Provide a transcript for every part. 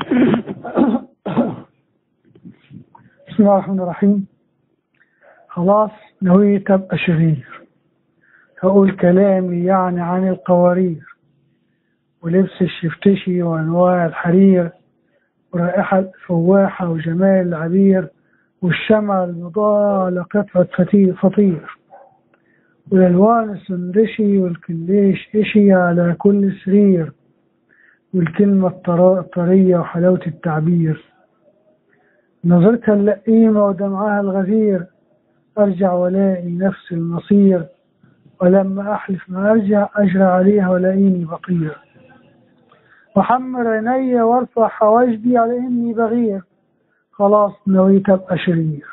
بسم الله الرحمن الرحيم. خلاص نويت أبقى شرير، هقول كلامي يعني عن القوارير ولبس الشفتشي وأنواع الحرير ورائحة الفواحة وجمال العبير والشمع المضاء على قطعة فطير والألوان السندشي والكليش إشي على كل سرير والكلمة الطرية وحلاوة التعبير، نظرتها اللئيمة ودمعها الغزير، أرجع ولاقي نفس المصير، ولما أحلف ما أرجع أجرى عليها ولاقيني بقير، وحمر عيني وارفع حواجبي على إني بغير. خلاص نويت أبقى شرير،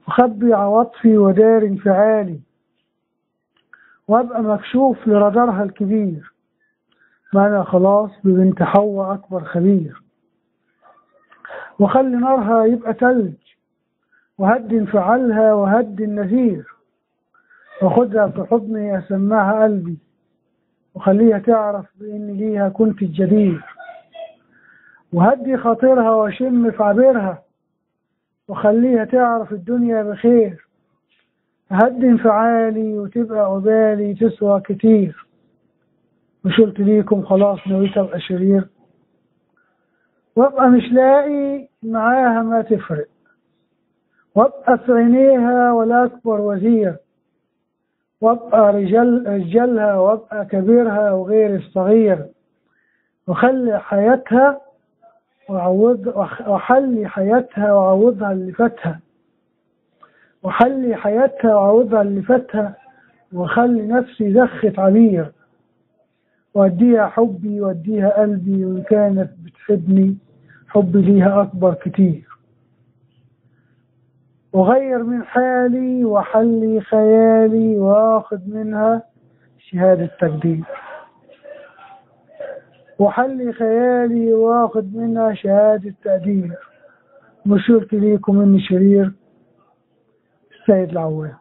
وخبي عواطفي ودار انفعالي، وأبقى مكشوف لرادارها الكبير، ما أنا خلاص ببنت حواء أكبر خبير، وخلي نارها يبقى تلج وهدي انفعالها وهدي النذير، وخدها في حضني أسمعها قلبي وخليها تعرف بإن ليها كنت الجدير، وهدي خاطرها واشم في عبيرها وخليها تعرف الدنيا بخير، هدي انفعالي وتبقى عبالي تسوى كتير. مش قلت ليكم خلاص نويت أبقى شرير، وابقى مش لاقي معاها ما تفرق، وابقى في عينيها ولا أكبر وزير، وابقى رجالها وابقى كبيرها وغير الصغير، وخلي حياتها وحلي حياتها وعوضها اللي فاتها، وحلي حياتها وعوضها اللي فاتها، وخلي نفسي زخة عبير، واديها حبي واديها قلبي، وإن كانت بتحبني حبي ليها أكبر كتير، وغير من حالي وحلي خيالي واخد منها شهادة تقدير، وحلي خيالي واخد منها شهادة تقدير. مش قلت ليكم إني شرير؟ السيد العوام.